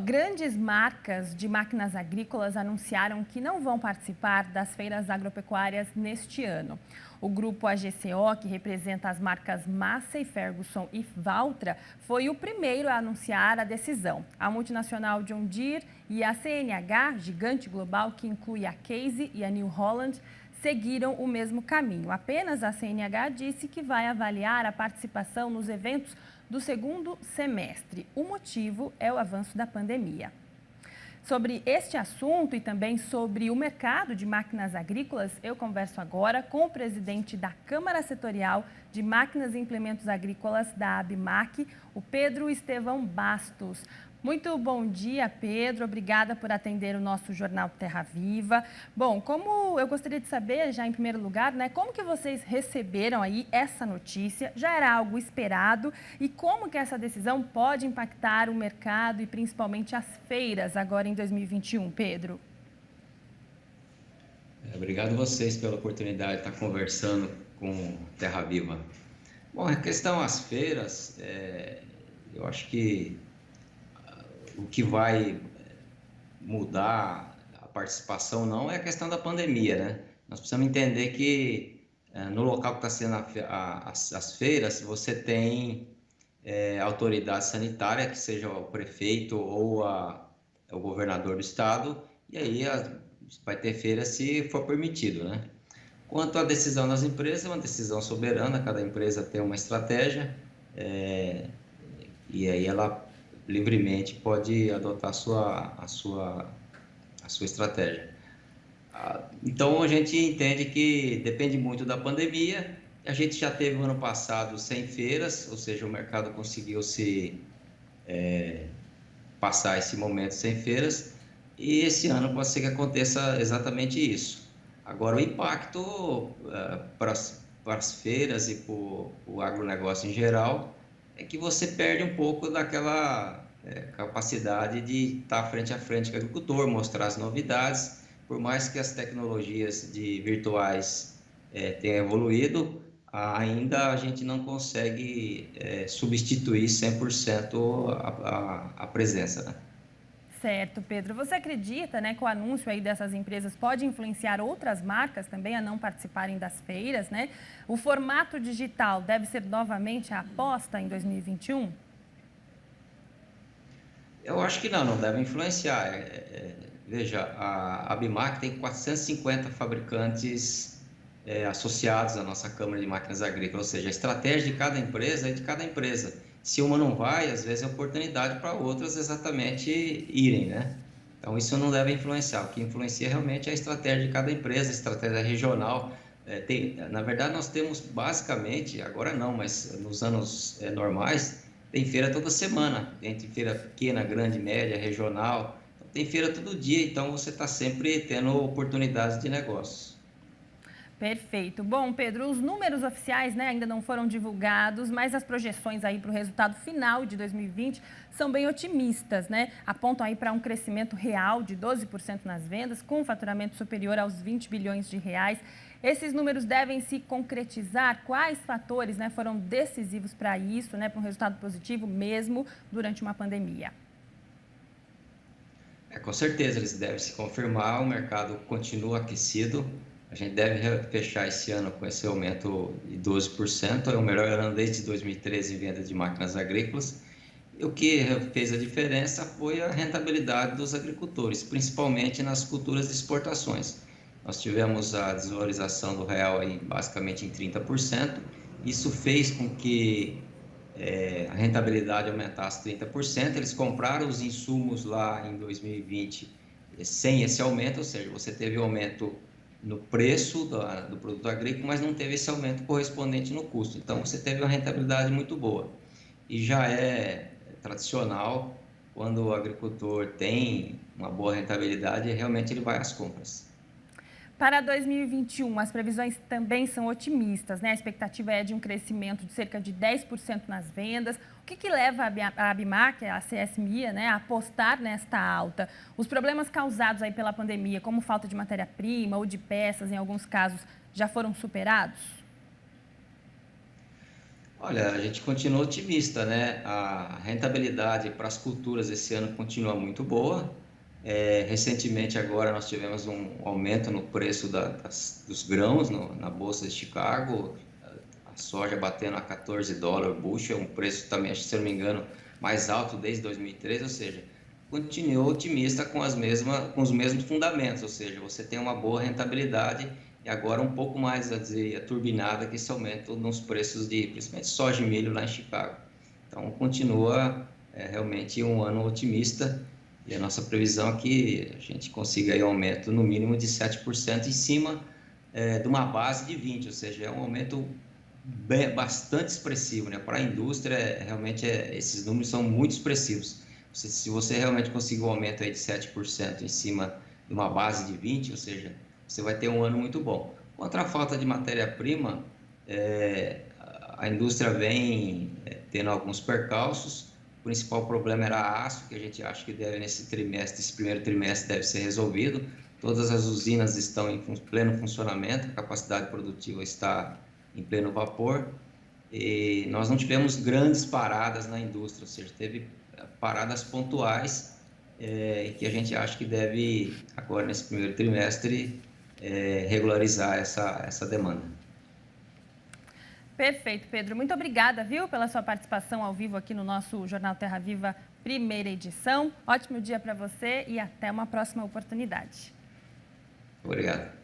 Grandes marcas de máquinas agrícolas anunciaram que não vão participar das feiras agropecuárias neste ano. O grupo AGCO, que representa as marcas Massey, Ferguson e Valtra, foi o primeiro a anunciar a decisão. A multinacional John Deere e a CNH, gigante global que inclui a Case e a New Holland, seguiram o mesmo caminho. Apenas a CNH disse que vai avaliar a participação nos eventos do segundo semestre. O motivo é o avanço da pandemia. Sobre este assunto e também sobre o mercado de máquinas agrícolas, eu converso agora com o presidente da Câmara Setorial de Máquinas e Implementos Agrícolas da ABMAC, o Pedro Estevão Bastos. Muito bom dia, Pedro. Obrigada por atender o nosso Jornal Terra Viva. Bom, como eu gostaria de saber, já em primeiro lugar, como que vocês receberam aí essa notícia? Já era algo esperado? E como que essa decisão pode impactar o mercado e principalmente as feiras agora em 2021, Pedro? Obrigado a vocês pela oportunidade de estar conversando com Terra Viva. Bom, em questão às feiras, eu acho que o que vai mudar a participação não é a questão da pandemia, né? Nós precisamos entender que no local que está sendo as feiras, você tem autoridade sanitária, que seja o prefeito ou o governador do estado, e aí vai ter feira se for permitido, né? Quanto à decisão das empresas, é uma decisão soberana, cada empresa tem uma estratégia, e aí ela livremente pode adotar a sua estratégia. Então a gente entende que depende muito da pandemia. A gente já teve no ano passado 100 feiras, ou seja, o mercado conseguiu passar esse momento sem feiras, e esse ano pode ser que aconteça exatamente isso. Agora, o impacto para as feiras e para o agronegócio em geral é que você perde um pouco daquela capacidade de estar frente a frente com o agricultor, mostrar as novidades. Por mais que as tecnologias virtuais tenham evoluído, ainda a gente não consegue substituir 100% a presença, né? Certo, Pedro. Você acredita, que o anúncio aí dessas empresas pode influenciar outras marcas também a não participarem das feiras, né? O formato digital deve ser novamente a aposta em 2021? Eu acho que não deve influenciar. Veja, a ABMAC tem 450 fabricantes associados à nossa Câmara de Máquinas Agrícolas, ou seja, a estratégia de cada empresa é de cada empresa. Se uma não vai, às vezes é oportunidade para outras exatamente irem, né? Então isso não deve influenciar. O que influencia realmente é a estratégia de cada empresa, a estratégia regional. Na verdade, nós temos basicamente, agora não, mas nos anos normais, tem feira toda semana. Tem feira pequena, grande, média, regional. Tem feira todo dia, então você está sempre tendo oportunidades de negócios. Perfeito. Bom, Pedro, os números oficiais, ainda não foram divulgados, mas as projeções aí para o resultado final de 2020 são bem otimistas, Apontam aí para um crescimento real de 12% nas vendas, com um faturamento superior aos 20 bilhões de reais. Esses números devem se concretizar. Quais fatores, foram decisivos para isso, para um resultado positivo mesmo durante uma pandemia? Com certeza, eles devem se confirmar, o mercado continua aquecido. A gente deve fechar esse ano com esse aumento de 12%, é o melhor ano desde 2013 em venda de máquinas agrícolas. E o que fez a diferença foi a rentabilidade dos agricultores, principalmente nas culturas de exportações. Nós tivemos a desvalorização do real basicamente em 30%. Isso fez com que a rentabilidade aumentasse 30%. Eles compraram os insumos lá em 2020 sem esse aumento, ou seja, você teve aumento no preço do produto agrícola, mas não teve esse aumento correspondente no custo. Então, você teve uma rentabilidade muito boa. E já é tradicional, quando o agricultor tem uma boa rentabilidade, realmente ele vai às compras. Para 2021, as previsões também são otimistas, A expectativa é de um crescimento de cerca de 10% nas vendas. O que leva a ABMAC, a CSMIA, a apostar nesta alta? Os problemas causados aí pela pandemia, como falta de matéria-prima ou de peças, em alguns casos, já foram superados? Olha, a gente continua otimista, né? A rentabilidade para as culturas esse ano continua muito boa. Recentemente, agora, nós tivemos um aumento no preço dos grãos na Bolsa de Chicago, a soja batendo a $14 o bushel, um preço também, se eu não me engano, mais alto desde 2013, ou seja, continua otimista com com os mesmos fundamentos, ou seja, você tem uma boa rentabilidade e agora um pouco mais, a dizer, turbinada que esse aumento nos preços de, principalmente, soja e milho lá em Chicago. Então, continua realmente um ano otimista e a nossa previsão é que a gente consiga aí um aumento no mínimo de 7% em cima de uma base de 20%, ou seja, é um aumento bastante expressivo, né? Para a indústria, realmente, esses números são muito expressivos. Se você realmente conseguir um aumento aí de 7% em cima de uma base de 20%, ou seja, você vai ter um ano muito bom. Contra a falta de matéria-prima, a indústria vem tendo alguns percalços. O principal problema era aço, que a gente acha que deve, nesse primeiro trimestre, deve ser resolvido. Todas as usinas estão em pleno funcionamento, a capacidade produtiva está em pleno vapor. E nós não tivemos grandes paradas na indústria, ou seja, teve paradas pontuais que a gente acha que deve, agora nesse primeiro trimestre, regularizar essa demanda. Perfeito, Pedro. Muito obrigada, viu, pela sua participação ao vivo aqui no nosso Jornal Terra Viva, primeira edição. Ótimo dia para você e até uma próxima oportunidade. Obrigado.